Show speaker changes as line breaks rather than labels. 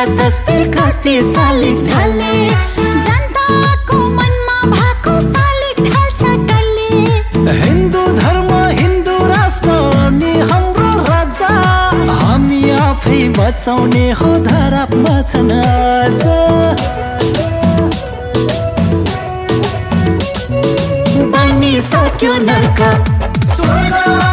तस्बिर कति सालिक ढले जनताको मनमा भएको सालिक ढल्छ कहिले
हिन्दू धर्म हिन्दू राष्ट्र अनि हाम्रो राजा हामी आफै बचाउने हो धरापमा छन् आज बनिसक्यो नर्क स्वर्ग